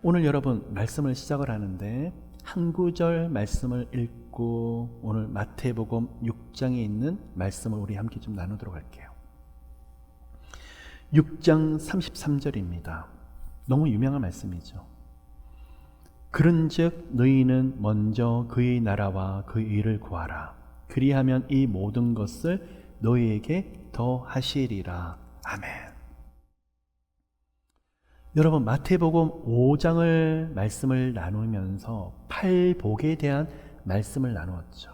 오늘 여러분 말씀을 시작을 하는데 한 구절 말씀을 읽고 오늘 마태복음 6장에 있는 말씀을 우리 함께 좀 나누도록 할게요. 6장 33절입니다. 너무 유명한 말씀이죠. 그런즉 너희는 먼저 그의 나라와 그의 의를 구하라. 그리하면 이 모든 것을 너희에게 더하시리라. 아멘. 여러분 마태복음 5장을 말씀을 나누면서 팔복에 대한 말씀을 나누었죠.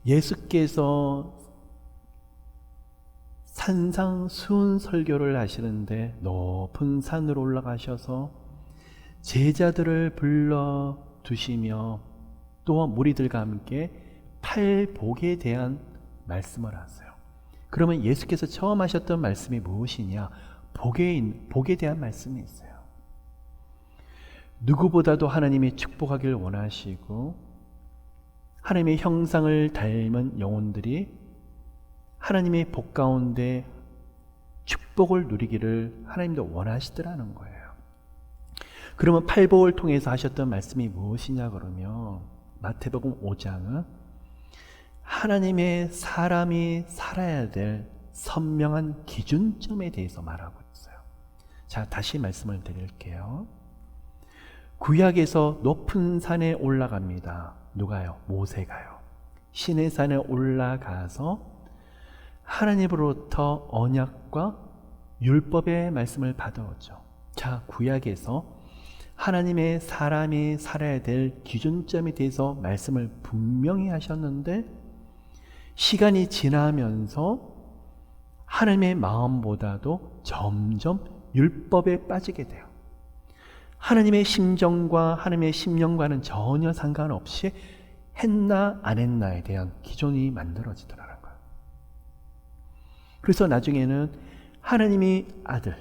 예수께서 산상수훈 설교를 하시는데 높은 산으로 올라가셔서 제자들을 불러 두시며 또 무리들과 함께 팔복에 대한 말씀을 하세요. 그러면 예수께서 처음 하셨던 말씀이 무엇이냐? 복에 대한 말씀이 있어요. 누구보다도 하나님이 축복하기를 원하시고 하나님의 형상을 닮은 영혼들이 하나님의 복 가운데 축복을 누리기를 하나님도 원하시더라는 거예요. 그러면 팔복을 통해서 하셨던 말씀이 무엇이냐 그러면 마태복음 5장은 하나님의 사람이 살아야 될 선명한 기준점에 대해서 말하고 있어요. 자, 다시 말씀을 드릴게요. 구약에서 높은 산에 올라갑니다. 누가요? 모세가요. 시내 산에 올라가서 하나님으로부터 언약과 율법의 말씀을 받아오죠. 자, 구약에서 하나님의 사람이 살아야 될 기준점에 대해서 말씀을 분명히 하셨는데 시간이 지나면서 하나님의 마음보다도 점점 율법에 빠지게 돼요. 하나님의 심정과 하나님의 심령과는 전혀 상관없이 했나 안 했나에 대한 기준이 만들어지더라는 거예요. 그래서 나중에는 하나님이 아들,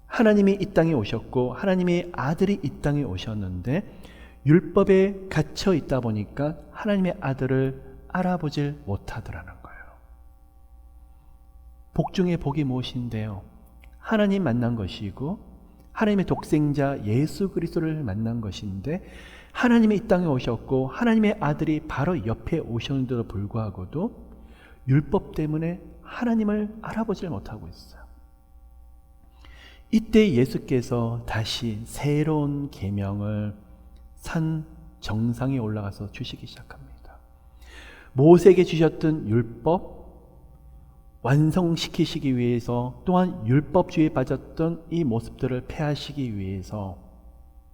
하나님이 이 땅에 오셨고 하나님의 아들이 이 땅에 오셨는데 율법에 갇혀 있다 보니까 하나님의 아들을 알아보질 못하더라는 거예요. 복 중에 복이 무엇인데요? 하나님 만난 것이고 하나님의 독생자 예수 그리스도를 만난 것인데 하나님이 이 땅에 오셨고 하나님의 아들이 바로 옆에 오셨는데도 불구하고도 율법 때문에 하나님을 알아보질 못하고 있어요. 이때 예수께서 다시 새로운 계명을 산 정상에 올라가서 주시기 시작합니다. 모세에게 주셨던 율법 완성시키시기 위해서 또한 율법주의에 빠졌던 이 모습들을 폐하시기 위해서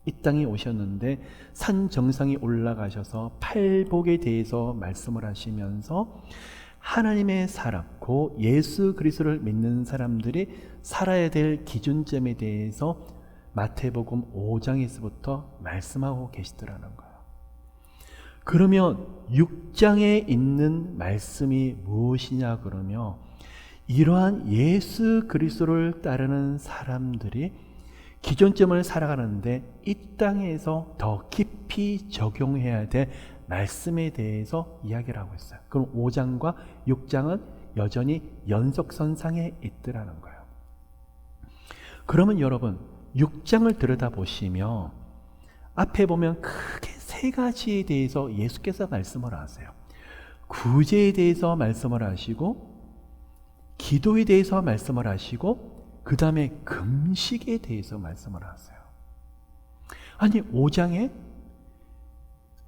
이 땅에 오셨는데 산 정상에 올라가셔서 팔복에 대해서 말씀을 하시면서 하나님의 사람, 그 예수 그리스도를 믿는 사람들이 살아야 될 기준점에 대해서 마태복음 5장에서부터 말씀하고 계시더라는 거예요. 그러면 6장에 있는 말씀이 무엇이냐 그러면 이러한 예수 그리스도를 따르는 사람들이 기존점을 살아가는데 이 땅에서 더 깊이 적용해야 될 말씀에 대해서 이야기를 하고 있어요. 그럼 5장과 6장은 여전히 연속선상에 있더라는 거예요. 그러면 여러분 6장을 들여다보시면 앞에 보면 크게 세 가지에 대해서 예수께서 말씀을 하세요. 구제에 대해서 말씀을 하시고 기도에 대해서 말씀을 하시고 그 다음에 금식에 대해서 말씀을 하세요. 아니 5장에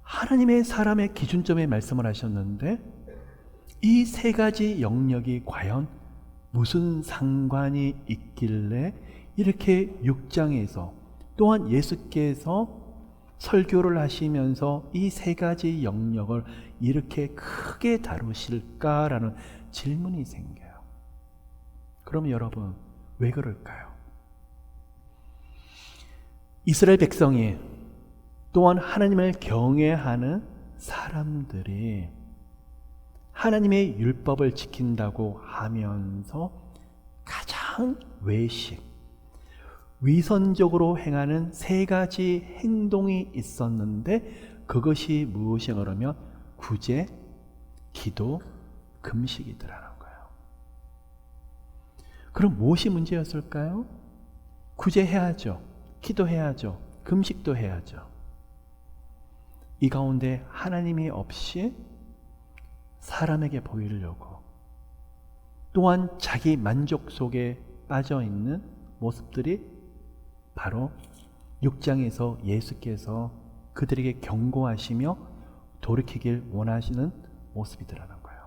하나님의 사람의 기준점에 말씀을 하셨는데 이 세 가지 영역이 과연 무슨 상관이 있길래 이렇게 6장에서 또한 예수께서 설교를 하시면서 이 세 가지 영역을 이렇게 크게 다루실까라는 질문이 생겨요. 그럼 여러분 왜 그럴까요? 이스라엘 백성이 또한 하나님을 경외하는 사람들이 하나님의 율법을 지킨다고 하면서 가장 위선적으로 행하는 세 가지 행동이 있었는데 그것이 무엇이냐 그러면 구제, 기도, 금식이더라는 거예요. 그럼 무엇이 문제였을까요? 구제해야죠. 기도해야죠. 금식도 해야죠. 이 가운데 하나님이 없이 사람에게 보이려고 또한 자기 만족 속에 빠져있는 모습들이 바로 6장에서 예수께서 그들에게 경고하시며 돌이키길 원하시는 모습이더라는 거예요.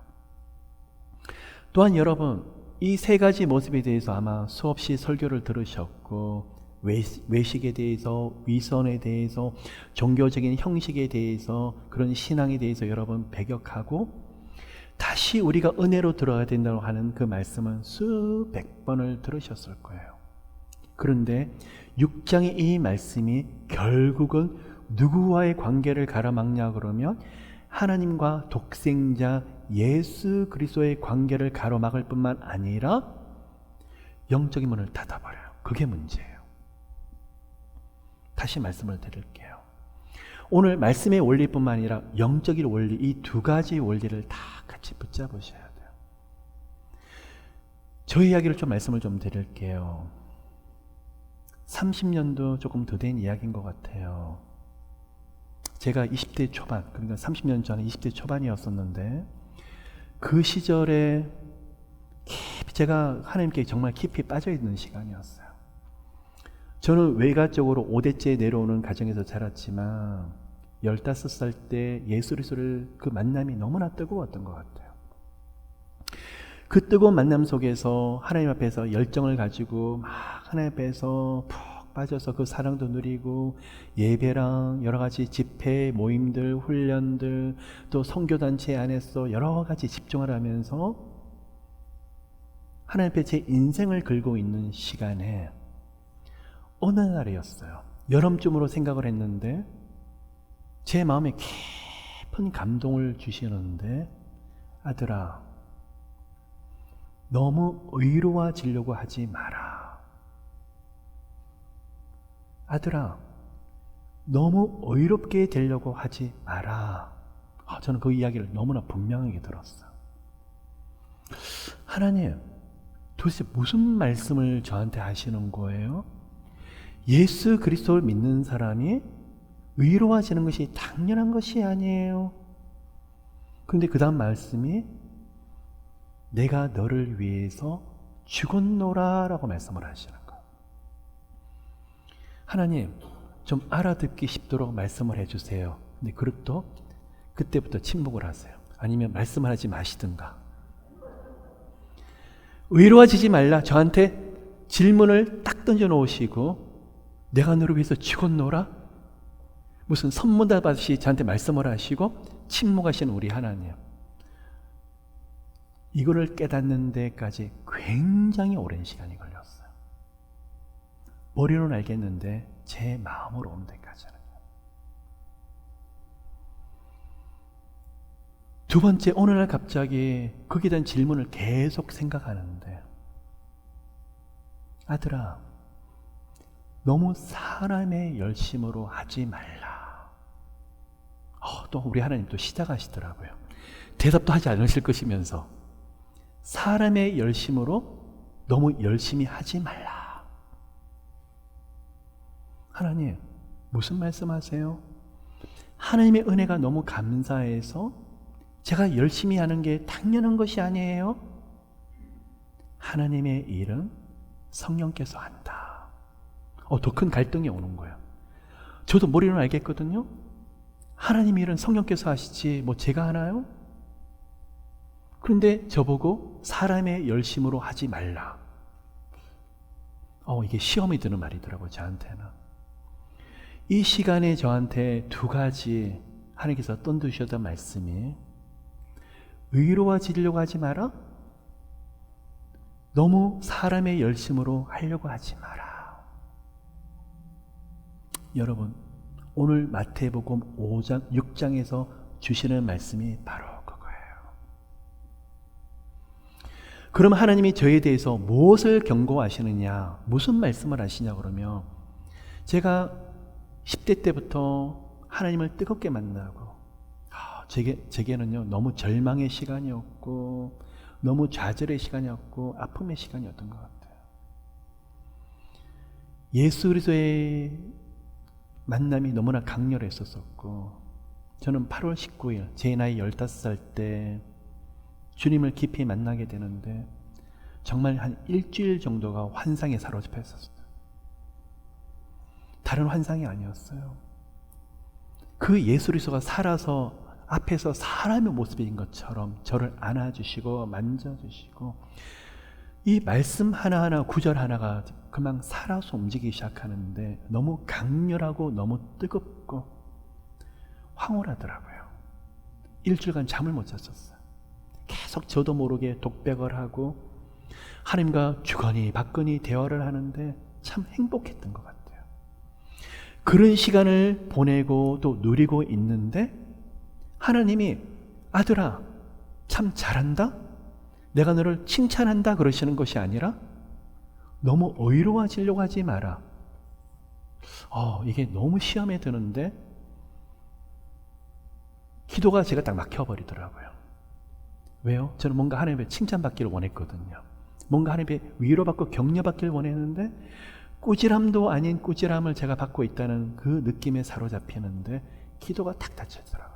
또한 여러분, 이 세 가지 모습에 대해서 아마 수없이 설교를 들으셨고 외식에 대해서, 위선에 대해서, 종교적인 형식에 대해서, 그런 신앙에 대해서 여러분 배격하고 다시 우리가 은혜로 들어가야 된다고 하는 그 말씀은 수백 번을 들으셨을 거예요. 그런데 6장의 이 말씀이 결국은 누구와의 관계를 가로막냐 그러면 하나님과 독생자 예수 그리스도의 관계를 가로막을 뿐만 아니라 영적인 문을 닫아버려요. 그게 문제예요. 다시 말씀을 드릴게요. 오늘 말씀의 원리뿐만 아니라 영적인 원리, 이 두 가지 원리를 다 같이 붙잡으셔야 돼요. 저희 이야기를 좀 말씀을 좀 드릴게요. 30년도 조금 더 된 이야기인 것 같아요. 제가 20대 초반, 그러니까 30년 전에 20대 초반이었었는데 그 시절에 깊이 제가 하나님께 정말 깊이 빠져있는 시간이었어요. 저는 외가적으로 5대째 내려오는 가정에서 자랐지만 15살 때 예수 그리스도를 그 만남이 너무나 뜨거웠던 것 같아요. 그 뜨거운 만남 속에서 하나님 앞에서 열정을 가지고 막 하나님 앞에서 푹 빠져서 그 사랑도 누리고 예배랑 여러 가지 집회, 모임들, 훈련들 또 선교단체 안에서 여러 가지 집중을 하면서 하나님 앞에 제 인생을 걸고 있는 시간에 어느 날이었어요. 여름쯤으로 생각을 했는데 제 마음에 깊은 감동을 주시는데 아들아, 너무 의로워지려고 하지 마라. 아들아, 너무 의롭게 되려고 하지 마라. 저는 그 이야기를 너무나 분명하게 들었어요. 하나님, 도대체 무슨 말씀을 저한테 하시는 거예요? 예수 그리스도를 믿는 사람이 의로워지는 것이 당연한 것이 아니에요. 그런데 그 다음 말씀이 내가 너를 위해서 죽었노라 라고 말씀을 하시는 거예요. 하나님, 좀 알아듣기 쉽도록 말씀을 해주세요. 근데 그것도 그때부터 침묵을 하세요. 아니면 말씀을 하지 마시든가. 의로워지지 말라 저한테 질문을 딱 던져 놓으시고 내가 너를 위해서 죽었노라? 무슨 선문답 받으시 저한테 말씀을 하시고 침묵하시는 우리 하나님. 이거를 깨닫는 데까지 굉장히 오랜 시간이 걸렸어요. 머리로는 알겠는데 제 마음으로 오는 데까지는. 두 번째, 어느 날 갑자기 거기에 대한 질문을 계속 생각하는데 아들아, 너무 사람의 열심으로 하지 말라. 또 우리 하나님 또 시작하시더라고요. 대답도 하지 않으실 것이면서 사람의 열심으로 너무 열심히 하지 말라. 하나님, 무슨 말씀하세요? 하나님의 은혜가 너무 감사해서 제가 열심히 하는 게 당연한 것이 아니에요? 하나님의 일은 성령께서 한다. 더 큰 갈등이 오는 거예요. 저도 머리로는 알겠거든요. 하나님의 일은 성령께서 하시지 뭐 제가 하나요? 그런데 저보고 사람의 열심으로 하지 말라. 이게 시험이 드는 말이더라고요, 저한테는. 이 시간에 저한테 두 가지 하나님께서 던두셨던 말씀이 의로워지려고 하지 마라. 너무 사람의 열심으로 하려고 하지 마라. 여러분, 오늘 마태복음 5장, 6장에서 주시는 말씀이 바로 그거예요. 그럼 하나님이 저에 대해서 무엇을 경고하시느냐, 무슨 말씀을 하시냐 그러면 제가 10대 때부터 하나님을 뜨겁게 만나고 제게는요 너무 절망의 시간이었고 너무 좌절의 시간이었고 아픔의 시간이었던 것 같아요. 예수 그리스도의 만남이 너무나 강렬했었고, 저는 8월 19일 제 나이 15살 때 주님을 깊이 만나게 되는데 정말 한 일주일 정도가 환상에 사로잡혀 있었어요. 다른 환상이 아니었어요. 그 예수 그리스도가 살아서 앞에서 사람의 모습인 것처럼 저를 안아주시고 만져주시고, 이 말씀 하나하나 구절 하나가 그만 살아서 움직이기 시작하는데 너무 강렬하고 너무 뜨겁고 황홀하더라고요. 일주일간 잠을 못 잤었어요. 계속 저도 모르게 독백을 하고 하나님과 주거니 받거니 대화를 하는데 참 행복했던 것 같아요. 그런 시간을 보내고 또 누리고 있는데 하나님이 아들아 참 잘한다? 내가 너를 칭찬한다 그러시는 것이 아니라 너무 의로워지려고 하지 마라. 이게 너무 시험에 드는데 기도가 제가 딱 막혀버리더라고요. 왜요? 저는 뭔가 하나님의 칭찬받기를 원했거든요. 뭔가 하나님의 위로받고 격려받기를 원했는데 꾸지람도 아닌 꾸지람을 제가 받고 있다는 그 느낌에 사로잡히는데 기도가 탁 닫혀지더라고요.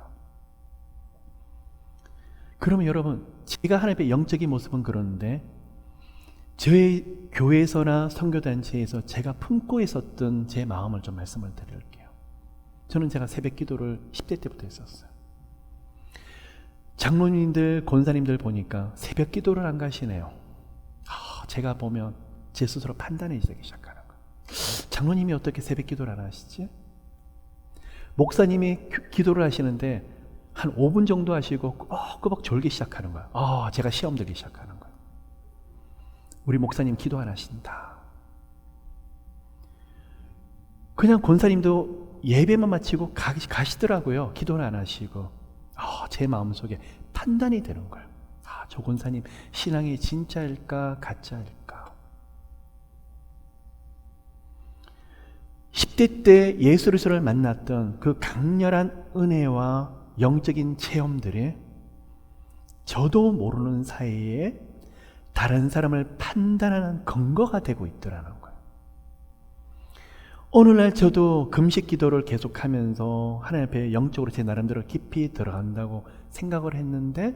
그러면 여러분, 제가 하나님의 영적인 모습은 그런데 저희 교회에서나 선교단체에서 제가 품고 있었던 제 마음을 좀 말씀을 드릴게요. 저는 제가 새벽 기도를 10대 때부터 했었어요. 장로님들, 권사님들 보니까 새벽 기도를 안 가시네요. 제가 보면 제 스스로 판단하기 시작하는 거예요. 장로님이 어떻게 새벽 기도를 안 하시지? 목사님이 기도를 하시는데 한 5분 정도 하시고 꾸벅꾸벅 졸기 시작하는 거예요. 제가 시험 들기 시작하는 거예요. 우리 목사님 기도 안 하신다. 그냥 권사님도 예배만 마치고 가시더라고요. 기도는 안 하시고. 제 마음속에 판단이 되는 거예요. 저 권사님 신앙이 진짜일까 가짜일까. 10대 때 예수 그리스도를 만났던 그 강렬한 은혜와 영적인 체험들이 저도 모르는 사이에 다른 사람을 판단하는 근거가 되고 있더라는 거예요. 어느 날 저도 금식 기도를 계속하면서 하나님 앞에 영적으로 제 나름대로 깊이 들어간다고 생각을 했는데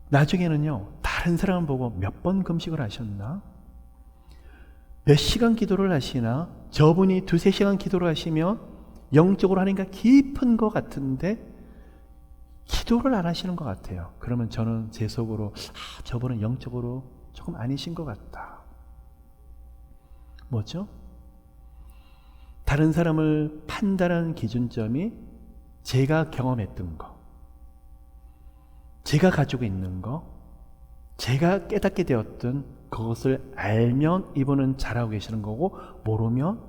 나중에는요, 다른 사람을 보고 몇 번 금식을 하셨나? 몇 시간 기도를 하시나? 저분이 2-3시간 기도를 하시면 영적으로 하니까 깊은 것 같은데 기도를 안 하시는 것 같아요. 그러면 저는 제 속으로 저분은 영적으로 조금 아니신 것 같다. 뭐죠? 다른 사람을 판단하는 기준점이 제가 경험했던 거, 제가 가지고 있는 거, 제가 깨닫게 되었던 그것을 알면 이분은 잘하고 계시는 거고, 모르면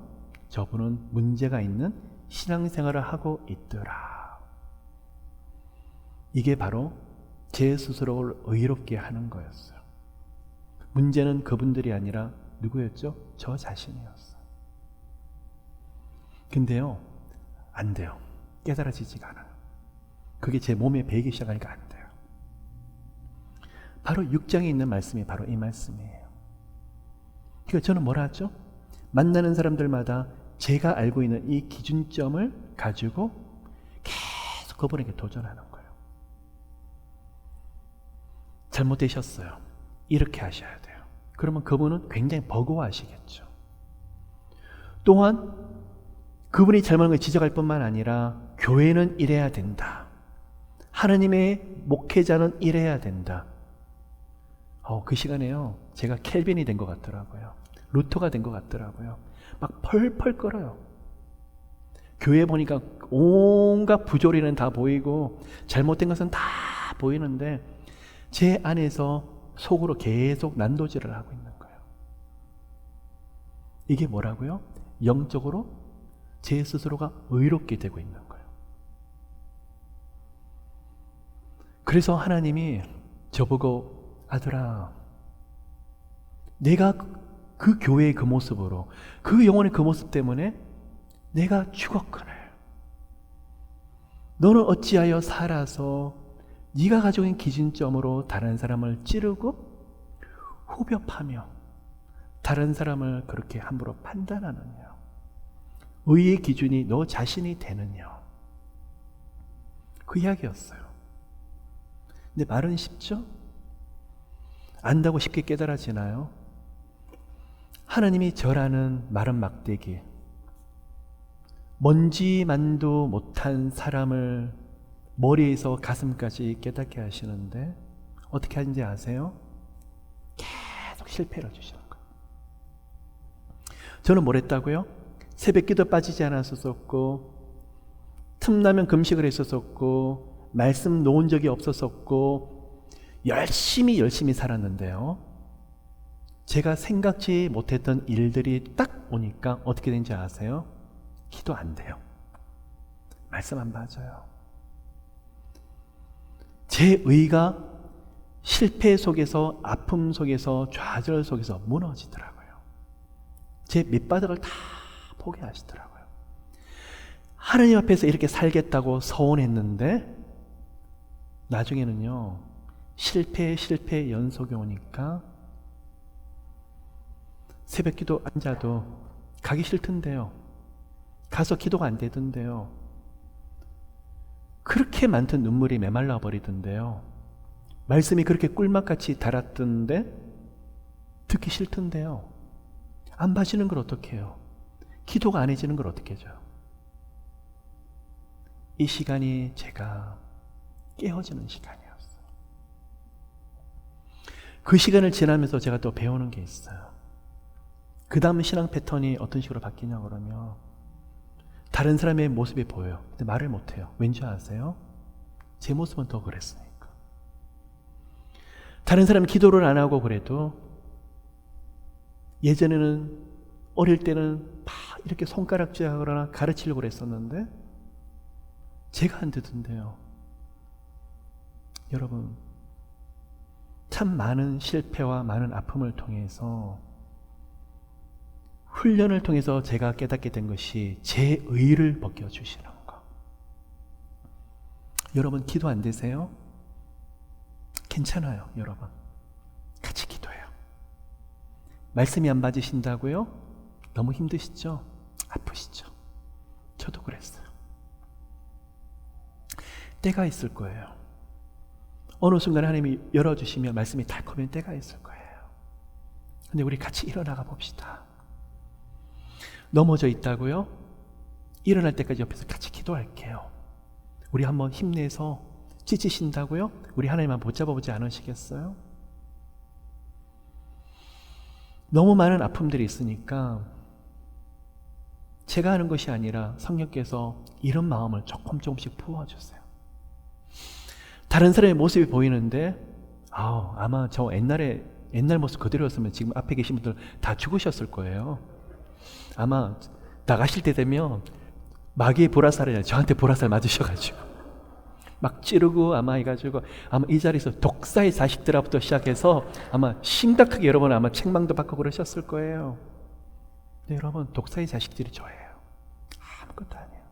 저분은 문제가 있는 신앙생활을 하고 있더라. 이게 바로 제 스스로를 의롭게 하는 거였어요. 문제는 그분들이 아니라 누구였죠? 저 자신이었어요. 근데요, 안 돼요. 깨달아지지가 않아요. 그게 제 몸에 배기 시작하니까 안 돼요. 바로 6장에 있는 말씀이 바로 이 말씀이에요. 그러니까 저는 뭐라 하죠? 만나는 사람들마다 제가 알고 있는 이 기준점을 가지고 계속 그분에게 도전하는 거예요. 잘못되셨어요. 이렇게 하셔야 돼요. 그러면 그분은 굉장히 버거워하시겠죠. 또한 그분이 잘못한 걸 지적할 뿐만 아니라 교회는 이래야 된다. 하나님의 목회자는 이래야 된다. 그 시간에요, 제가 켈빈이 된 것 같더라고요. 루터가 된 것 같더라고요. 막 펄펄 끓어요. 교회 보니까 온갖 부조리는 다 보이고 잘못된 것은 다 보이는데 제 안에서 속으로 계속 난도질을 하고 있는 거예요. 이게 뭐라고요? 영적으로 제 스스로가 의롭게 되고 있는 거예요. 그래서 하나님이 저보고 아들아, 내가 그 교회의 그 모습으로, 그 영혼의 그 모습 때문에 내가 죽었거늘 너는 어찌하여 살아서 네가 가지고 있는 기준점으로 다른 사람을 찌르고 후벼파며 다른 사람을 그렇게 함부로 판단하느냐? 의의 기준이 너 자신이 되느냐? 그 이야기였어요. 근데 말은 쉽죠? 안다고 쉽게 깨달아지나요? 하나님이 저라는 마른 막대기, 먼지만도 못한 사람을 머리에서 가슴까지 깨닫게 하시는데 어떻게 하는지 아세요? 계속 실패를 주시는 거예요. 저는 뭘 했다고요? 새벽기도 빠지지 않았었고, 틈나면 금식을 했었고, 말씀 놓은 적이 없었었고, 열심히 살았는데요. 제가 생각지 못했던 일들이 딱 오니까 어떻게 된지 아세요? 기도 안 돼요. 말씀 안 맞아요. 제 의가 실패 속에서, 아픔 속에서, 좌절 속에서 무너지더라고요. 제 밑바닥을 다 포기하시더라고요. 하나님 앞에서 이렇게 살겠다고 서원했는데 나중에는요, 실패 연속이 오니까 새벽기도 앉아도 가기 싫던데요. 가서 기도가 안 되던데요. 그렇게 많던 눈물이 메말라 버리던데요. 말씀이 그렇게 꿀맛같이 달았던데 듣기 싫던데요. 안 봐지는 걸 어떻게 해요? 기도가 안 해지는 걸 어떻게 해줘요? 이 시간이 제가 깨어지는 시간이었어요. 그 시간을 지나면서 제가 또 배우는 게 있어요. 그 다음 신앙 패턴이 어떤 식으로 바뀌냐 그러면 다른 사람의 모습이 보여요. 근데 말을 못해요. 왠지 아세요? 제 모습은 더 그랬으니까. 다른 사람이 기도를 안 하고 그래도 예전에는 어릴 때는 막 이렇게 손가락질하거나 가르치려고 그랬었는데 제가 안 듣던데요. 여러분, 참 많은 실패와 많은 아픔을 통해서 훈련을 통해서 제가 깨닫게 된 것이 제 의를 벗겨주시는 것. 여러분 기도 안 되세요? 괜찮아요. 여러분 같이 기도해요. 말씀이 안 맞으신다고요? 너무 힘드시죠? 아프시죠? 저도 그랬어요. 때가 있을 거예요. 어느 순간 하나님이 열어주시면 말씀이 달콤한 때가 있을 거예요. 근데 우리 같이 일어나가 봅시다. 넘어져 있다고요? 일어날 때까지 옆에서 같이 기도할게요. 우리 한번 힘내서, 지치신다고요? 우리 하나님만 붙잡아 보지 않으시겠어요? 너무 많은 아픔들이 있으니까 제가 하는 것이 아니라 성령께서 이런 마음을 조금씩 부어주세요. 다른 사람의 모습이 보이는데 아마 저 옛날 모습 그대로였으면 지금 앞에 계신 분들 다 죽으셨을 거예요. 아마 나가실 때 되면 마귀의 보라살이 저한테 보라살 맞으셔가지고 막 찌르고 아마 해가지고 아마 이 자리에서 독사의 자식들부터 시작해서 아마 심각하게 여러분 아마 책망도 받고 그러셨을 거예요. 근데 여러분 독사의 자식들이 저예요. 아무것도 아니에요.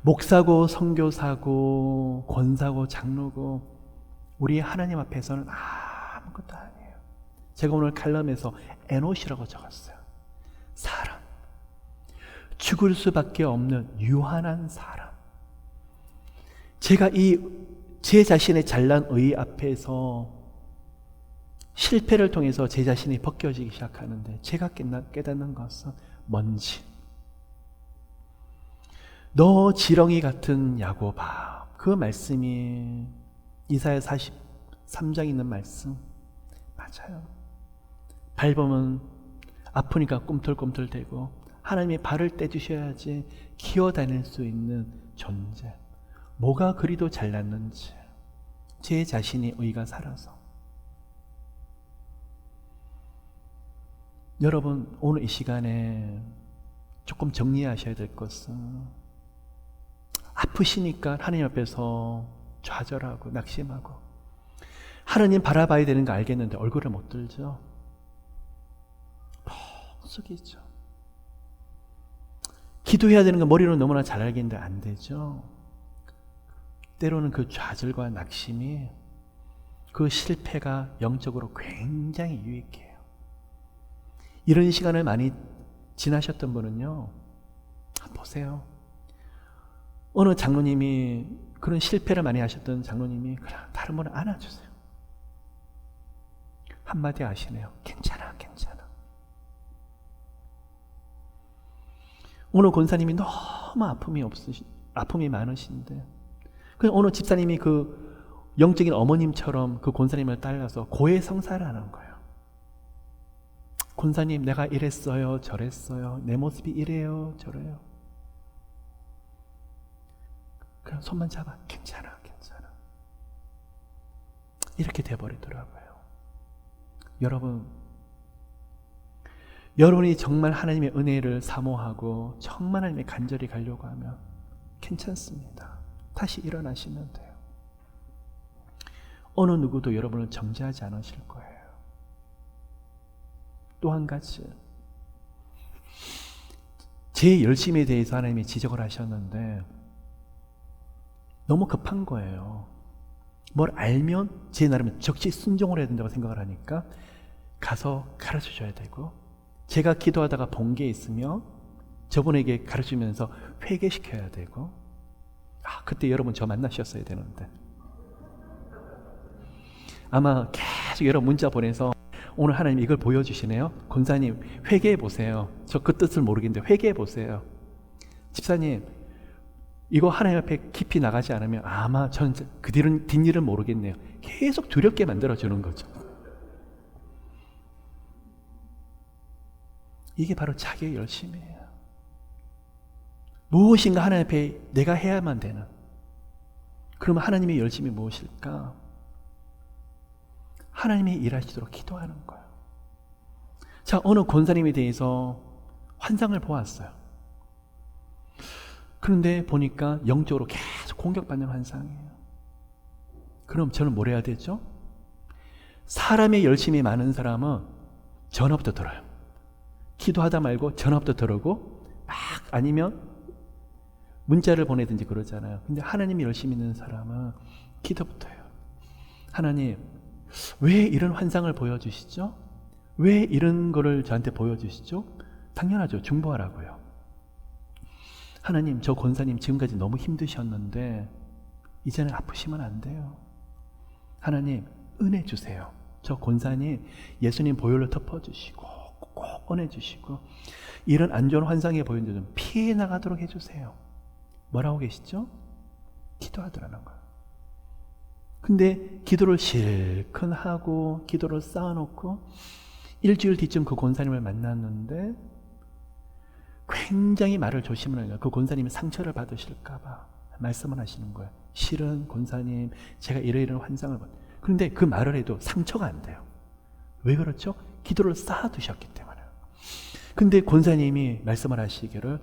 목사고 선교사고 권사고 장로고 우리 하나님 앞에서는 아무것도 아니에요. 제가 오늘 칼럼에서 에노시라고 적었어요. 사람, 죽을 수밖에 없는 유한한 사람. 제가 제 자신의 잘난 의 앞에서 실패를 통해서 제 자신이 벗겨지기 시작하는데 제가 깨닫는 것은 먼지. 너 지렁이 같은 야곱아. 그 말씀이 이사야 43장에 있는 말씀 맞아요. 밟으면 아프니까 꿈틀꿈틀대고 하나님이 발을 떼주셔야지 기어다닐 수 있는 존재. 뭐가 그리도 잘났는지 제 자신이 의가 살아서. 여러분 오늘 이 시간에 조금 정리하셔야 될 것은 아프시니까 하나님 앞에서 좌절하고 낙심하고 하나님 바라봐야 되는 거 알겠는데 얼굴을 못 들죠. 푹 숙이죠. 기도해야 되는 거 머리로 너무나 잘 알겠는데 안 되죠. 때로는 그 좌절과 낙심이 그 실패가 영적으로 굉장히 유익해요. 이런 시간을 많이 지나셨던 분은요, 한번 보세요. 어느 장로님이, 그런 실패를 많이 하셨던 장로님이 그냥 다른 분을 안아주세요. 한마디 하시네요. 괜찮아, 괜찮아. 어느 권사님이 너무 아픔이 많으신데, 그냥 어느 집사님이 그 영적인 어머님처럼 그 권사님을 따라서 고해성사를 하는 거예요. 권사님, 내가 이랬어요, 저랬어요, 내 모습이 이래요, 저래요. 그냥 손만 잡아. 괜찮아, 괜찮아. 이렇게 돼버리더라고요. 여러분이 정말 하나님의 은혜를 사모하고 정말 하나님의 간절히 가려고 하면 괜찮습니다. 다시 일어나시면 돼요. 어느 누구도 여러분을 정죄하지 않으실 거예요. 또 한 가지, 제 열심에 대해서 하나님이 지적을 하셨는데 너무 급한 거예요. 뭘 알면 제 나름에 적시 순종을 해야 된다고 생각을 하니까 가서 가르쳐줘야 되고, 제가 기도하다가 본 게 있으면 저분에게 가르치면서 회개시켜야 되고, 그때 여러분 저 만나셨어야 되는데, 아마 계속 여러분 문자 보내서 오늘 하나님 이걸 보여주시네요. 권사님 회개해 보세요. 저 그 뜻을 모르겠는데 회개해 보세요. 집사님 이거 하나님 앞에 깊이 나가지 않으면 아마 전 그 뒷일은 모르겠네요. 계속 두렵게 만들어주는 거죠. 이게 바로 자기의 열심이에요. 무엇인가 하나님 앞에 내가 해야만 되는. 그러면 하나님의 열심이 무엇일까? 하나님이 일하시도록 기도하는 거예요. 자, 어느 권사님에 대해서 환상을 보았어요. 그런데 보니까 영적으로 계속 공격받는 환상이에요. 그럼 저는 뭘 해야 되죠? 사람의 열심이 많은 사람은 전화부터 들어요. 기도하다 말고 전화부터 들어오고 막 아니면 문자를 보내든지 그러잖아요. 근데 하나님이 열심히 있는 사람은 기도부터 해요. 하나님, 왜 이런 환상을 보여주시죠? 왜 이런 거를 저한테 보여주시죠? 당연하죠. 중보하라고요. 하나님, 저 권사님 지금까지 너무 힘드셨는데 이제는 아프시면 안 돼요. 하나님, 은혜 주세요. 저 권사님 예수님 보혈로 덮어주시고 꼭 은혜 주시고 이런 안 좋은 환상에 보이는 좀 피해 나가도록 해주세요. 뭐라고 계시죠? 기도하더라는 거예요. 근데 기도를 실컷 하고 기도를 쌓아놓고 일주일 뒤쯤 그 권사님을 만났는데 굉장히 말을 조심을 해요. 그 권사님이 상처를 받으실까봐 말씀을 하시는 거예요. 실은 권사님 제가 이러이러한 환상을 봤. 그런데 그 말을 해도 상처가 안 돼요. 왜 그렇죠? 기도를 쌓아두셨기 때문에. 근데 권사님이 말씀을 하시기를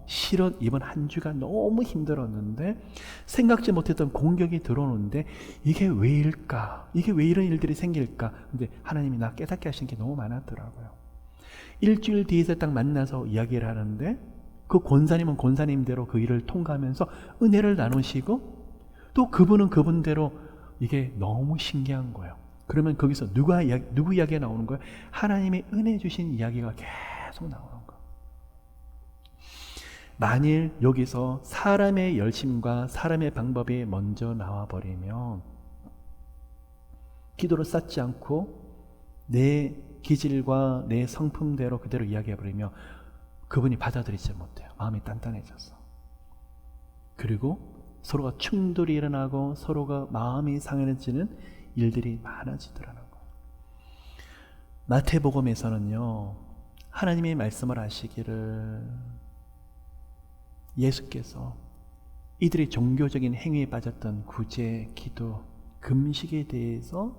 실은 이번 한 주가 너무 힘들었는데 생각지 못했던 공격이 들어오는데 이게 왜일까? 이게 왜 이런 일들이 생길까? 근데 하나님이 나 깨닫게 하신 게 너무 많았더라고요. 일주일 뒤에서 딱 만나서 이야기를 하는데 그 권사님은 권사님대로 그 일을 통과하면서 은혜를 나누시고 또 그분은 그분대로 이게 너무 신기한 거예요. 그러면 거기서 누구 이야기가 나오는 거예요? 하나님이 은혜 주신 이야기가 계속 나오는 거예요. 만일 여기서 사람의 열심과 사람의 방법이 먼저 나와버리면 기도를 쌓지 않고 내 기질과 내 성품대로 그대로 이야기해버리면 그분이 받아들이지 못해요. 마음이 단단해져서. 그리고 서로가 충돌이 일어나고 서로가 마음이 상해지는 일들이 많아지더라는 거예요. 마태복음에서는요, 하나님이 말씀을 하시기를 예수께서 이들이 종교적인 행위에 빠졌던 구제, 기도, 금식에 대해서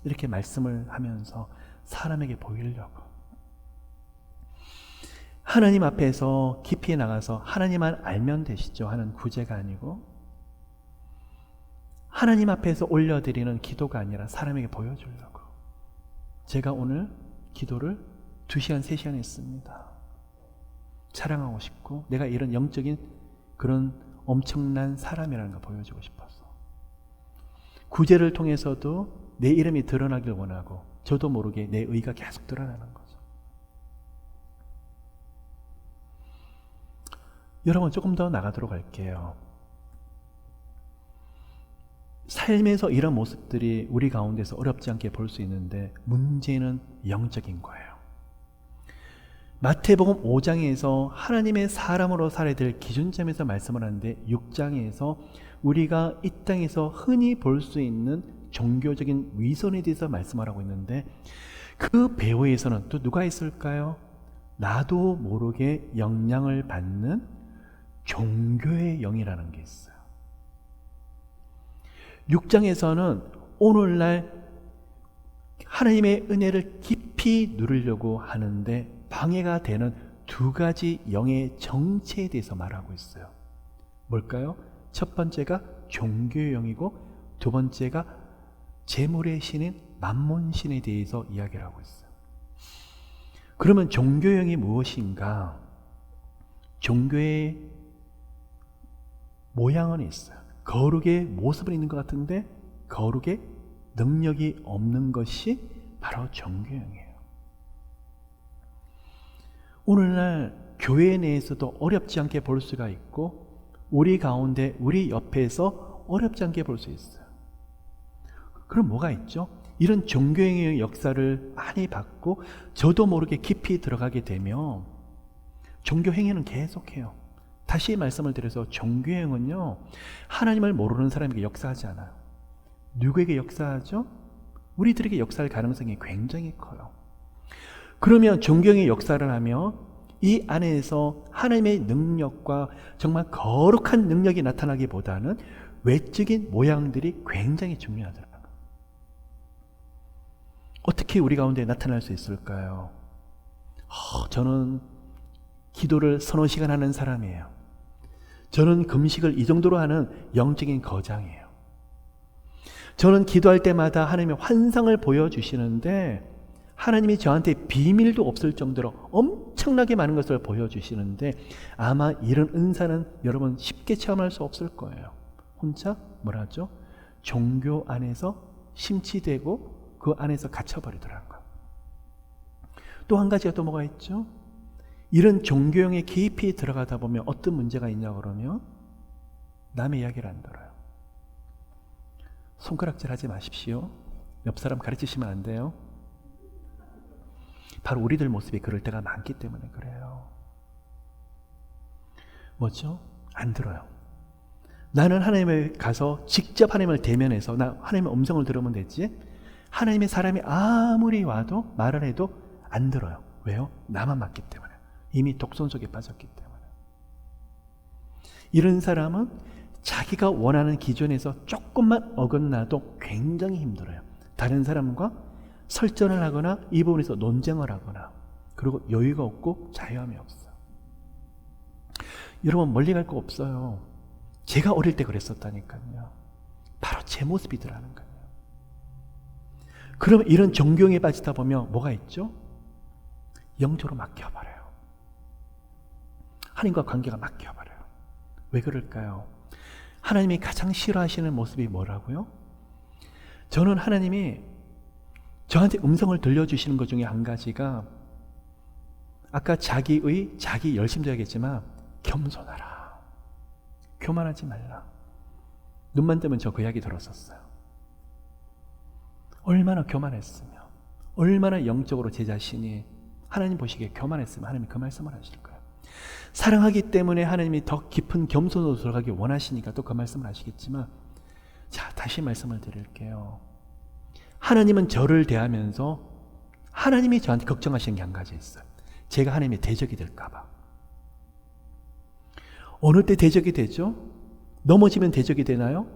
이렇게 말씀을 하면서 사람에게 보이려고 하나님 앞에서 깊이 나가서 하나님만 알면 되시죠 하는 구제가 아니고 하나님 앞에서 올려드리는 기도가 아니라 사람에게 보여주려고. 제가 오늘 기도를 2시간, 3시간 했습니다. 자랑하고 싶고 내가 이런 영적인 그런 엄청난 사람이라는 걸 보여주고 싶어서 구제를 통해서도 내 이름이 드러나길 원하고 저도 모르게 내 의가 계속 드러나는 거죠. 여러분 조금 더 나가도록 할게요. 삶에서 이런 모습들이 우리 가운데서 어렵지 않게 볼 수 있는데 문제는 영적인 거예요. 마태복음 5장에서 하나님의 사람으로 살아야 될 기준점에서 말씀을 하는데 6장에서 우리가 이 땅에서 흔히 볼 수 있는 종교적인 위선에 대해서 말씀을 하고 있는데 그 배후에서는 또 누가 있을까요? 나도 모르게 영향을 받는 종교의 영이라는 게 있어요. 6장에서는 오늘날 하나님의 은혜를 깊이 누리려고 하는데 방해가 되는 두 가지 영의 정체에 대해서 말하고 있어요. 뭘까요? 첫 번째가 종교의 영이고 두 번째가 재물의 신인 만몬신에 대해서 이야기를 하고 있어요. 그러면 종교의 영이 무엇인가? 종교의 모양은 있어요. 거룩의 모습은 있는 것 같은데 거룩의 능력이 없는 것이 바로 종교형이에요. 오늘날 교회 내에서도 어렵지 않게 볼 수가 있고 우리 가운데 우리 옆에서 어렵지 않게 볼 수 있어요. 그럼 뭐가 있죠? 이런 종교형의 역사를 많이 받고 저도 모르게 깊이 들어가게 되면 종교행위는 계속해요. 다시 말씀을 드려서 종교행은요 하나님을 모르는 사람에게 역사하지 않아요. 누구에게 역사하죠? 우리들에게 역사할 가능성이 굉장히 커요. 그러면 종교행위 역사를 하면 이 안에서 하나님의 능력과 정말 거룩한 능력이 나타나기보다는 외적인 모양들이 굉장히 중요하더라고요. 어떻게 우리 가운데 나타날 수 있을까요? 저는 기도를 서너 시간 하는 사람이에요. 저는 금식을 이 정도로 하는 영적인 거장이에요. 저는 기도할 때마다 하나님의 환상을 보여주시는데 하나님이 저한테 비밀도 없을 정도로 엄청나게 많은 것을 보여주시는데 아마 이런 은사는 여러분 쉽게 체험할 수 없을 거예요. 혼자 뭐라죠? 종교 안에서 심취되고 그 안에서 갇혀버리더라고요. 또 한 가지가 또 뭐가 있죠? 이런 종교형에 깊이 들어가다 보면 어떤 문제가 있냐 그러면 남의 이야기를 안 들어요. 손가락질 하지 마십시오. 옆 사람 가르치시면 안 돼요. 바로 우리들 모습이 그럴 때가 많기 때문에 그래요. 뭐죠? 안 들어요. 나는 하나님에 가서 직접 하나님을 대면해서 나 하나님의 음성을 들으면 되지 하나님의 사람이 아무리 와도 말을 해도 안 들어요. 왜요? 나만 맞기 때문에. 이미 독선 속에 빠졌기 때문에. 이런 사람은 자기가 원하는 기준에서 조금만 어긋나도 굉장히 힘들어요. 다른 사람과 설전을 하거나 이 부분에서 논쟁을 하거나 그리고 여유가 없고 자유함이 없어요. 여러분 멀리 갈 거 없어요. 제가 어릴 때 그랬었다니까요. 바로 제 모습이더라는 거예요. 그러면 이런 종교에 빠지다 보면 뭐가 있죠? 영적으로 막혀버려요. 하나님과 관계가 막혀버려요. 왜 그럴까요? 하나님이 가장 싫어하시는 모습이 뭐라고요? 저는 하나님이 저한테 음성을 들려주시는 것 중에 한 가지가 아까 자기 열심도 하겠지만 겸손하라. 교만하지 말라. 눈만 뜨면 저 그 이야기 들었었어요. 얼마나 교만했으면 얼마나 영적으로 제 자신이 하나님 보시기에 교만했으면 하나님이 그 말씀을 하실 거예요. 사랑하기 때문에 하나님이 더 깊은 겸손으로 들어가기 원하시니까 또 그 말씀을 하시겠지만 자 다시 말씀을 드릴게요. 하나님은 저를 대하면서 하나님이 저한테 걱정하시는 게 한 가지 있어요. 제가 하나님의 대적이 될까 봐. 어느 때 대적이 되죠? 넘어지면 대적이 되나요?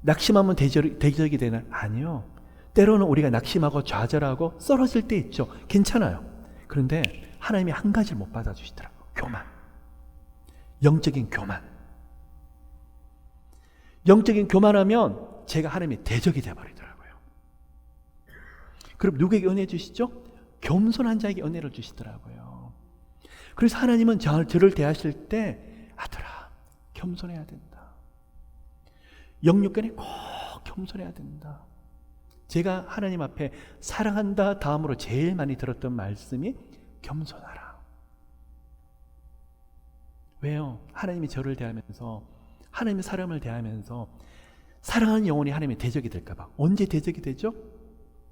낙심하면 대적이 되나요? 아니요. 때로는 우리가 낙심하고 좌절하고 쓰러질 때 있죠. 괜찮아요. 그런데 하나님이 한 가지를 못 받아주시더라고요. 교만. 영적인 교만. 영적인 교만하면 제가 하나님의 대적이 되어버리더라고요. 그럼 누구에게 은혜 주시죠? 겸손한 자에게 은혜를 주시더라고요. 그래서 하나님은 저를 대하실 때 아들아 겸손해야 된다. 영육간에 꼭 겸손해야 된다. 제가 하나님 앞에 사랑한다 다음으로 제일 많이 들었던 말씀이 겸손하라. 왜요? 하나님이 저를 대하면서, 하나님이 사람을 대하면서 사랑하는 영혼이 하나님의 대적이 될까봐. 언제 대적이 되죠?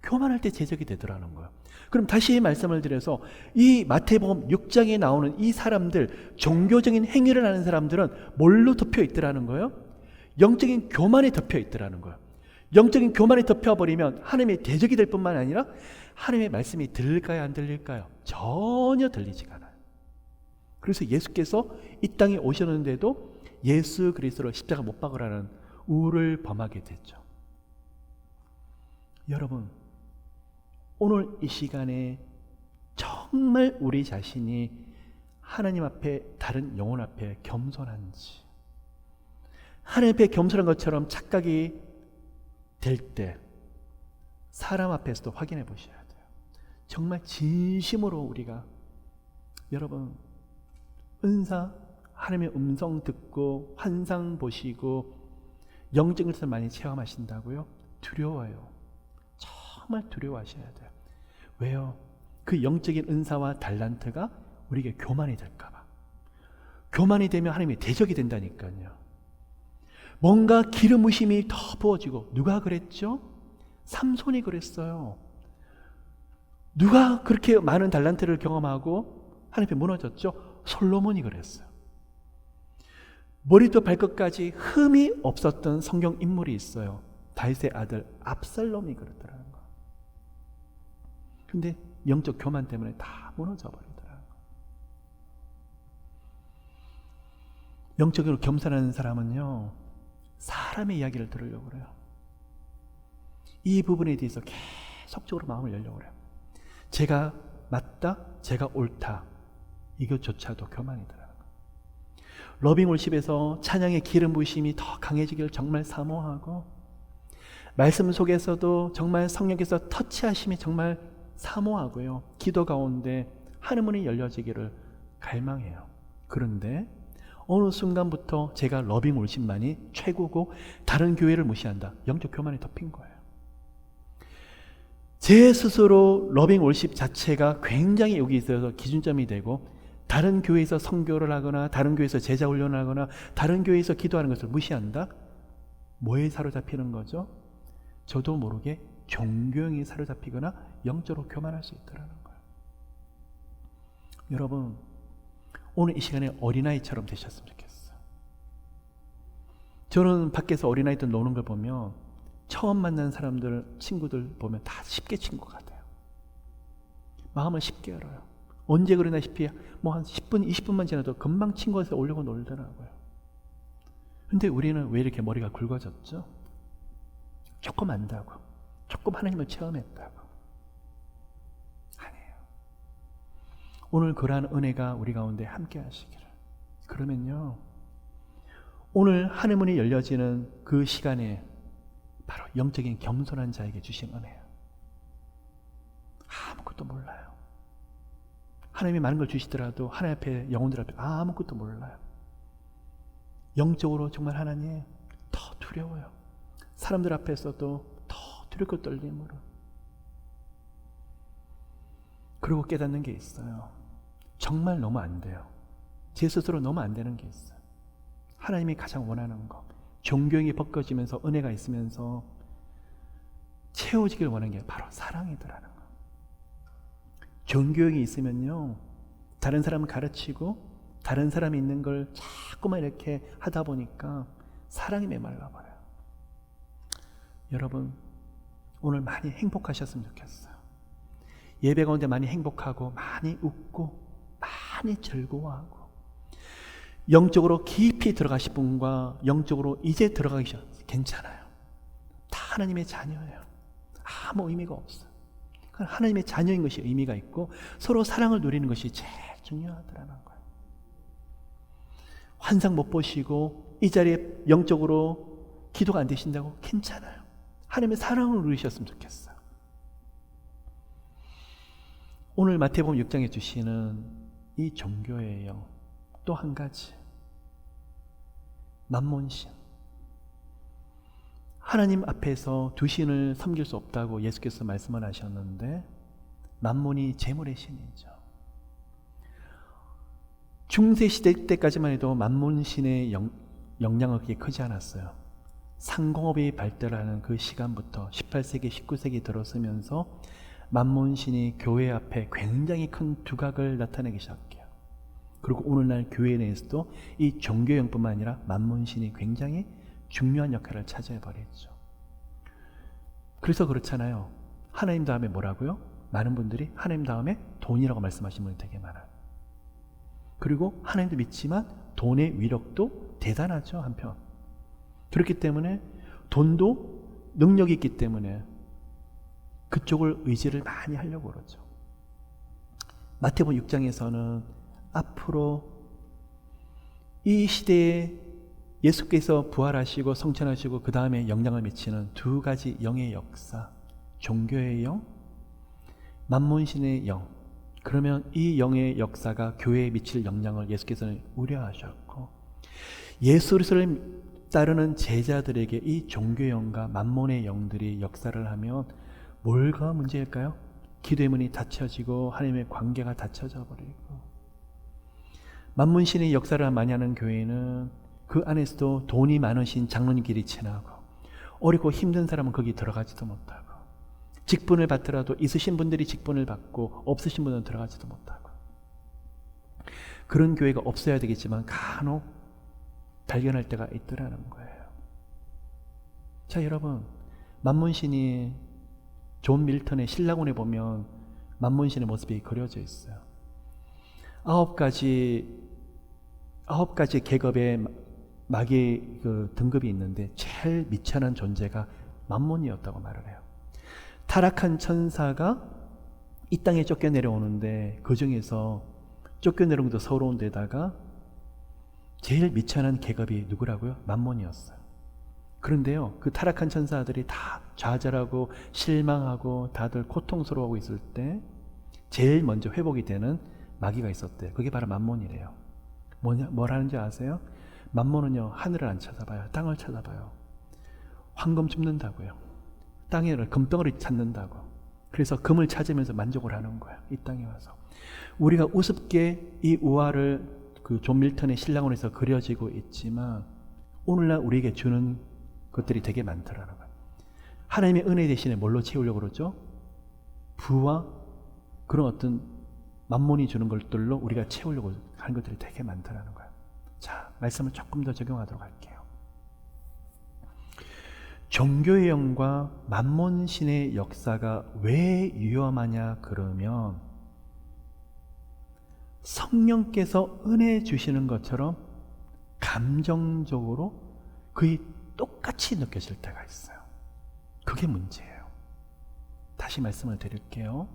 교만할 때 대적이 되더라는 거예요. 그럼 다시 말씀을 드려서 이 마태복음 6장에 나오는 이 사람들, 종교적인 행위를 하는 사람들은 뭘로 덮여 있더라는 거예요? 영적인 교만에 덮여 있더라는 거예요. 영적인 교만에 덮여버리면 하나님의 대적이 될 뿐만 아니라 하나님의 말씀이 들릴까요? 안 들릴까요? 전혀 들리지가 않아요. 그래서 예수께서 이 땅에 오셨는데도 예수 그리스도로 십자가 못 박으라는 우를 범하게 됐죠. 여러분, 오늘 이 시간에 정말 우리 자신이 하나님 앞에, 다른 영혼 앞에 겸손한지, 하나님 앞에 겸손한 것처럼 착각이 될 때 사람 앞에서도 확인해 보셔야 돼요. 정말 진심으로 우리가, 여러분, 은사, 하나님의 음성 듣고 환상 보시고 영적인 것을 많이 체험하신다고요? 두려워요. 정말 두려워하셔야 돼요. 왜요? 그 영적인 은사와 달란트가 우리에게 교만이 될까봐. 교만이 되면 하나님의 대적이 된다니까요. 뭔가 기름 부심이 더 부어지고. 누가 그랬죠? 삼손이 그랬어요. 누가 그렇게 많은 달란트를 경험하고 하나님 앞에 무너졌죠? 솔로몬이 그랬어요. 머리부터 발끝까지 흠이 없었던 성경 인물이 있어요. 다윗의 아들 압살롬이 그랬더라는 거. 근데 영적 교만 때문에 다 무너져 버리더라는 거. 영적으로 겸손한 사람은요, 사람의 이야기를 들으려고 그래요. 이 부분에 대해서 계속적으로 마음을 열려고 그래요. 제가 맞다, 제가 옳다, 이것조차도 교만이더라는 거. 러빙 월십에서 찬양의 기름 부으심이 더 강해지기를 정말 사모하고, 말씀 속에서도 정말 성령께서 터치하심이 정말 사모하고요, 기도 가운데 하늘문이 열려지기를 갈망해요. 그런데 어느 순간부터 제가 러빙 월십만이 최고고 다른 교회를 무시한다. 영적 교만에 덮인 거예요. 제 스스로 러빙 월십 자체가 굉장히 여기 있어서 기준점이 되고, 다른 교회에서 선교를 하거나 다른 교회에서 제자 훈련을 하거나 다른 교회에서 기도하는 것을 무시한다? 뭐에 사로잡히는 거죠? 저도 모르게 종교형에 사로잡히거나 영적으로 교만할 수 있다는 거예요. 여러분, 오늘 이 시간에 어린아이처럼 되셨으면 좋겠어요. 저는 밖에서 어린아이들 노는 걸 보면 처음 만난 사람들, 친구들 보면 다 쉽게 친구 같아요. 마음을 쉽게 열어요. 언제 그러나시피 뭐 한 10분, 20분만 지나도 금방 친구에서 오려고 놀더라고요. 근데 우리는 왜 이렇게 머리가 굵어졌죠? 조금 안다고, 조금 하나님을 체험했다고. 아니에요. 오늘 그러한 은혜가 우리 가운데 함께 하시기를. 그러면요, 오늘 하늘문이 열려지는 그 시간에 바로 영적인 겸손한 자에게 주신 은혜예요. 아무것도 몰라요. 하나님이 많은 걸 주시더라도 하나님 앞에, 영혼들 앞에 아무것도 몰라요. 영적으로 정말 하나님 더 두려워요. 사람들 앞에서도 더 두렵고 떨림으로. 그리고 깨닫는 게 있어요. 정말 너무 안 돼요. 제 스스로 너무 안 되는 게 있어요. 하나님이 가장 원하는 거, 종교형이 벗겨지면서 은혜가 있으면서 채워지길 원하는 게 바로 사랑이더라는 거. 종교형이 있으면요, 다른 사람을 가르치고 다른 사람이 있는 걸 자꾸만 이렇게 하다 보니까 사랑이 메말라 버려요. 여러분, 오늘 많이 행복하셨으면 좋겠어요. 예배 가운데 많이 행복하고 많이 웃고 많이 즐거워하고, 영적으로 깊이 들어가실 분과 영적으로 이제 들어가기 전 괜찮아요. 다 하나님의 자녀예요. 아무 의미가 없어요. 하나님의 자녀인 것이 의미가 있고 서로 사랑을 누리는 것이 제일 중요하더라는 거예요. 환상 못 보시고 이 자리에 영적으로 기도가 안 되신다고 괜찮아요. 하나님의 사랑을 누리셨으면 좋겠어요. 오늘 마태복음 6장에 주시는 이 종교의 영, 또 한 가지, 만몬신. 하나님 앞에서 두 신을 섬길 수 없다고 예수께서 말씀을 하셨는데, 만몬이 재물의 신이죠. 중세시대 때까지만 해도 만문신의 영향은 그렇게 크지 않았어요. 상공업이 발달하는 그 시간부터 18세기, 19세기 들어서면서 만문신이 교회 앞에 굉장히 큰 두각을 나타내기 시작해요. 그리고 오늘날 교회 내에서도 이 종교형뿐만 아니라 만문신이 굉장히 중요한 역할을 차지해버렸죠. 그래서 그렇잖아요. 하나님 다음에 뭐라고요? 많은 분들이 하나님 다음에 돈이라고 말씀하시는 분이 되게 많아요. 그리고 하나님도 믿지만 돈의 위력도 대단하죠, 한편. 그렇기 때문에 돈도 능력이 있기 때문에 그쪽을 의지를 많이 하려고 그러죠. 마태복음 6장에서는 앞으로 이 시대에 예수께서 부활하시고 성천하시고 그 다음에 영향을 미치는 두 가지 영의 역사, 종교의 영, 만문신의 영. 그러면 이 영의 역사가 교회에 미칠 영향을 예수께서는 우려하셨고, 예수 그리스도를 따르는 제자들에게 이 종교의 영과 만문의 영들이 역사를 하면 뭘가 문제일까요? 기도의 문이 닫혀지고 하나님의 관계가 닫혀져 버리고, 만문신의 역사를 많이 하는 교회는 그 안에서도 돈이 많으신 장로님끼리 친하고, 어렵고 힘든 사람은 거기 들어가지도 못하고, 직분을 받더라도 있으신 분들이 직분을 받고 없으신 분은 들어가지도 못하고, 그런 교회가 없어야 되겠지만 간혹 발견할 때가 있더라는 거예요. 자, 여러분, 만문신이 존 밀턴의 신라곤에 보면 만문신의 모습이 그려져 있어요. 9가지 계급의 마귀의 그 등급이 있는데 제일 미천한 존재가 만문이었다고 말을 해요. 타락한 천사가 이 땅에 쫓겨 내려오는데 그 중에서 쫓겨 내려온 것도 서러운 데다가 제일 미천한 계급이 누구라고요? 만문이었어요. 그런데요, 그 타락한 천사들이 다 좌절하고 실망하고 다들 고통스러워하고 있을 때 제일 먼저 회복이 되는 마귀가 있었대요. 그게 바로 만문이래요. 뭘 하는지 아세요? 만문은요, 하늘을 안 찾아봐요. 땅을 찾아봐요. 황금 줍는다고요. 땅에 금덩어리 찾는다고. 그래서 금을 찾으면서 만족을 하는 거예요. 이 땅에 와서. 우리가 우습게 이 우화를 그 존 밀턴의 신라곤에서 그려지고 있지만 오늘날 우리에게 주는 것들이 되게 많더라는 거예요. 하나님의 은혜 대신에 뭘로 채우려고 그러죠? 부와 그런 어떤 만몬이 주는 것들로 우리가 채우려고 하는 것들이 되게 많더라는 거예요. 자, 말씀을 조금 더 적용하도록 할게요. 종교의 영과 만몬신의 역사가 왜 위험하냐 그러면 성령께서 은혜 주시는 것처럼 감정적으로 거의 똑같이 느껴질 때가 있어요. 그게 문제예요. 다시 말씀을 드릴게요.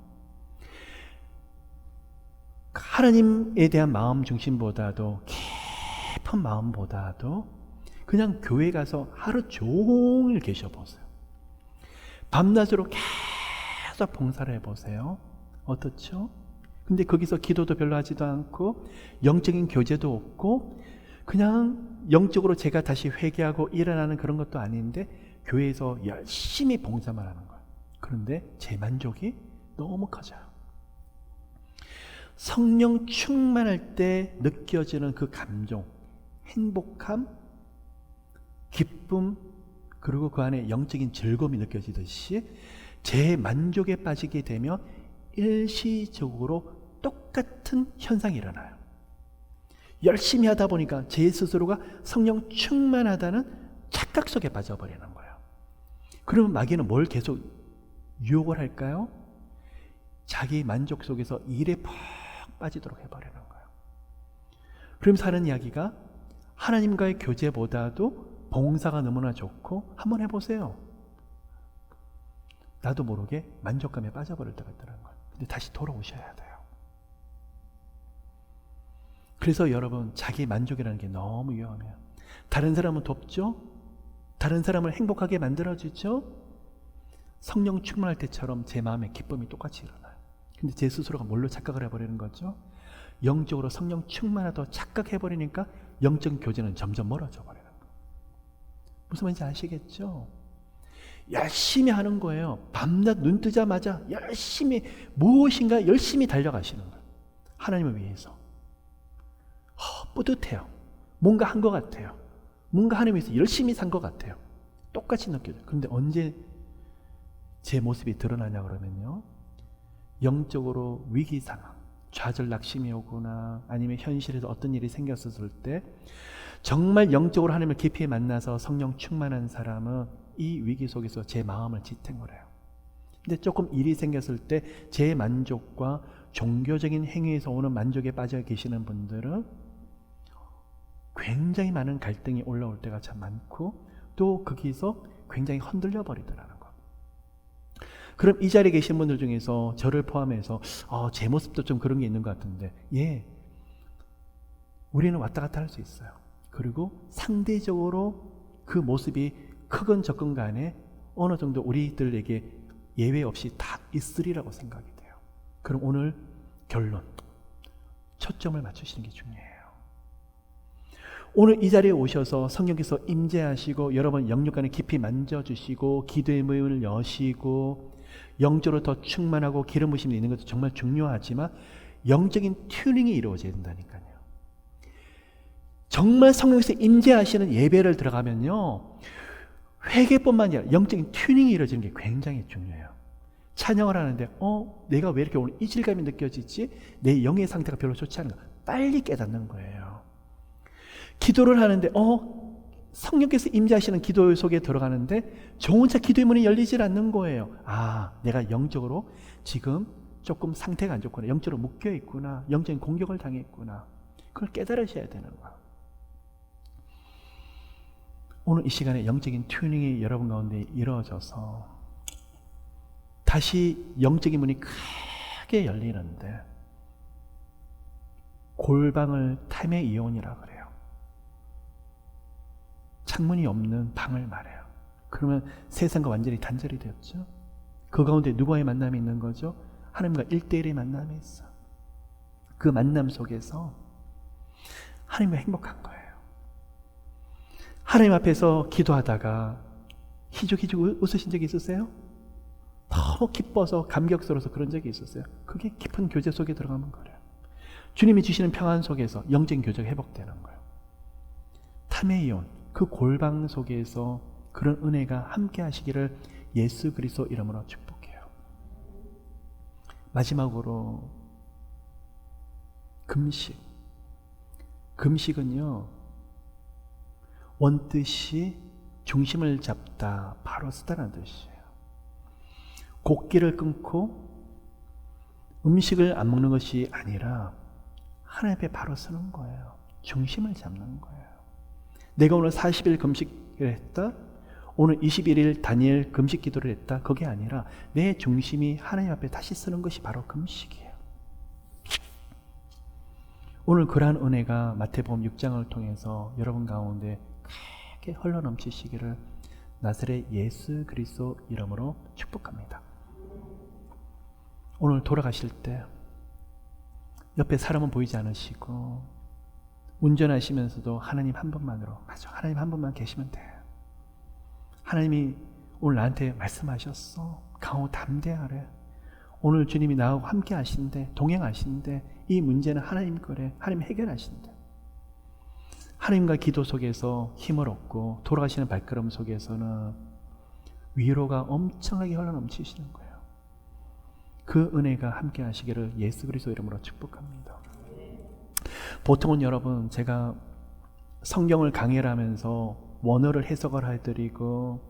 하나님에 대한 마음 중심보다도 깊은 마음보다도 그냥 교회 가서 하루 종일 계셔보세요. 밤낮으로 계속 봉사를 해보세요. 어떻죠? 근데 거기서 기도도 별로 하지도 않고 영적인 교제도 없고 그냥 영적으로 제가 다시 회개하고 일어나는 그런 것도 아닌데 교회에서 열심히 봉사만 하는 거예요. 그런데 제 만족이 너무 커져요. 성령 충만할 때 느껴지는 그 감정, 행복함, 기쁨, 그리고 그 안에 영적인 즐거움이 느껴지듯이 제 만족에 빠지게 되면 일시적으로 똑같은 현상이 일어나요. 열심히 하다 보니까 제 스스로가 성령 충만하다는 착각 속에 빠져버리는 거예요. 그러면 마귀는 뭘 계속 유혹을 할까요? 자기 만족 속에서 일에 푹 빠지도록 해버리는 거예요. 그러면서 하는 이야기가 하나님과의 교제보다도 봉사가 너무나 좋고 한번 해보세요. 나도 모르게 만족감에 빠져버릴 때가 있다는 거예요. 근데 다시 돌아오셔야 돼요. 그래서 여러분, 자기 만족이라는 게 너무 위험해요. 다른 사람은 돕죠? 다른 사람을 행복하게 만들어주죠? 성령 충만할 때처럼 제 마음에 기쁨이 똑같이 일어나요. 근데 제 스스로가 뭘로 착각을 해버리는 거죠? 영적으로 성령 충만하다고 착각해버리니까 영적 교제는 점점 멀어져 버리는 거예요. 무슨 말인지 아시겠죠? 열심히 하는 거예요. 밤낮 눈 뜨자마자 열심히 무엇인가 열심히 달려가시는 거예요. 하나님을 위해서. 뿌듯해요. 뭔가 한 것 같아요. 뭔가 하나님 위해서 열심히 산 것 같아요. 똑같이 느껴져요. 그런데 언제 제 모습이 드러나냐 그러면요, 영적으로 위기 상황, 좌절 낙심이 오거나 아니면 현실에서 어떤 일이 생겼을 때, 정말 영적으로 하나님을 깊이 만나서 성령 충만한 사람은 이 위기 속에서 제 마음을 지탱을 해요. 근데 조금 일이 생겼을 때 제 만족과 종교적인 행위에서 오는 만족에 빠져 계시는 분들은 굉장히 많은 갈등이 올라올 때가 참 많고, 또 거기서 굉장히 흔들려 버리더라는 거. 그럼 이 자리에 계신 분들 중에서 저를 포함해서 제 모습도 좀 그런 게 있는 것 같은데, 예, 우리는 왔다 갔다 할 수 있어요. 그리고 상대적으로 그 모습이 크건 적건 간에 어느 정도 우리들에게 예외 없이 다 있으리라고 생각이 돼요. 그럼 오늘 결론, 초점을 맞추시는 게 중요해요. 오늘 이 자리에 오셔서 성령께서 임재하시고 여러분 영육간에 깊이 만져주시고 기도의 문을 여시고 영적으로 더 충만하고 기름 부심이 있는 것도 정말 중요하지만, 영적인 튜닝이 이루어져야 된다니까요. 정말 성령께서 임재하시는 예배를 들어가면요, 회개뿐만 아니라 영적인 튜닝이 이루어지는 게 굉장히 중요해요. 찬양을 하는데 내가 왜 이렇게 오늘 이질감이 느껴지지? 내 영의 상태가 별로 좋지 않은가? 빨리 깨닫는 거예요. 기도를 하는데 성령께서 임재하시는 기도 속에 들어가는데 저 혼자 기도의 문이 열리질 않는 거예요. 내가 영적으로 지금 조금 상태가 안 좋구나, 영적으로 묶여 있구나, 영적인 공격을 당했구나. 그걸 깨달으셔야 되는 거예요. 오늘 이 시간에 영적인 튜닝이 여러분 가운데 이루어져서 다시 영적인 문이 크게 열리는데, 골방을 탐의 이온이라 그래요. 창문이 없는 방을 말해요. 그러면 세상과 완전히 단절이 되었죠. 그 가운데 누구와의 만남이 있는 거죠? 하나님과 1대1의 만남이 있어. 그 만남 속에서 하나님과 행복한 거예요. 하나님 앞에서 기도하다가 희죽희죽 웃으신 적이 있으세요? 너무 기뻐서 감격스러워서 그런 적이 있었어요. 그게 깊은 교제 속에 들어가는 거예요. 주님이 주시는 평안 속에서 영적인 교제가 회복되는 거예요. 타메이온, 그 골방 속에서 그런 은혜가 함께 하시기를 예수 그리스도 이름으로 축복해요. 마지막으로 금식은요, 원뜻이 중심을 잡다, 바로 서다라는 뜻이에요. 곡기를 끊고 음식을 안 먹는 것이 아니라 하나님 앞에 바로 서는 거예요. 중심을 잡는 거예요. 내가 오늘 40일 금식을 했다, 오늘 21일 다니엘 금식 기도를 했다, 그게 아니라 내 중심이 하나님 앞에 다시 서는 것이 바로 금식이에요. 오늘 그러한 은혜가 마태복음 6장을 통해서 여러분 가운데 크게 흘러넘치시기를 나사렛 예수 그리스도 이름으로 축복합니다. 오늘 돌아가실 때 옆에 사람은 보이지 않으시고 운전하시면서도 하나님 한 분만으로, 맞아, 하나님 한 분만 계시면 돼요. 하나님이 오늘 나한테 말씀하셨어. 강호 담대하래. 오늘 주님이 나하고 함께 하신대, 동행하신대. 이 문제는 하나님 거래. 하나님 해결하신대. 하나님과 기도 속에서 힘을 얻고 돌아가시는 발걸음 속에서는 위로가 엄청나게 흘러넘치시는 거예요. 그 은혜가 함께 하시기를 예수 그리스도 이름으로 축복합니다. 보통은 여러분, 제가 성경을 강의를 하면서 원어를 해석을 해드리고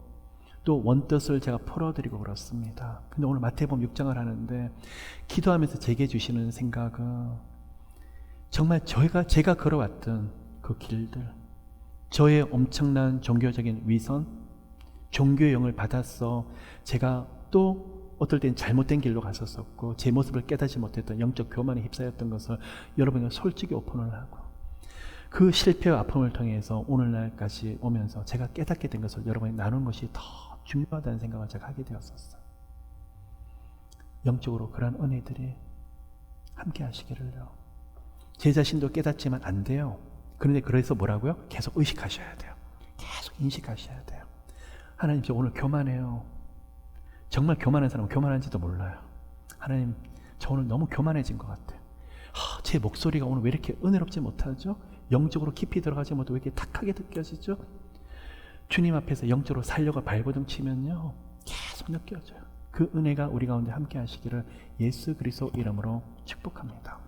또 원뜻을 제가 풀어드리고 그렇습니다. 근데 오늘 마태복음 6장을 하는데 기도하면서 제게 주시는 생각은 정말 제가 걸어왔던 그 길들, 저의 엄청난 종교적인 위선, 종교의 영을 받아서 제가 또 어떨 땐 잘못된 길로 갔었었고 제 모습을 깨닫지 못했던 영적 교만에 휩싸였던 것을 여러분과 솔직히 오픈을 하고, 그 실패와 아픔을 통해서 오늘날까지 오면서 제가 깨닫게 된 것을 여러분이 나누는 것이 더 중요하다는 생각을 제가 하게 되었었어요. 영적으로 그런 은혜들이 함께 하시기를요. 제 자신도 깨닫지만 안 돼요. 그런데 그래서 뭐라고요? 계속 의식하셔야 돼요. 계속 인식하셔야 돼요. 하나님, 저 오늘 교만해요. 정말 교만한 사람은 교만한지도 몰라요. 하나님, 저 오늘 너무 교만해진 것 같아요. 제 목소리가 오늘 왜 이렇게 은혜롭지 못하죠? 영적으로 깊이 들어가지 못하고 왜 이렇게 탁하게 느껴지죠? 주님 앞에서 영적으로 살려고 발버둥 치면요 계속 느껴져요. 그 은혜가 우리 가운데 함께 하시기를 예수 그리스도 이름으로 축복합니다.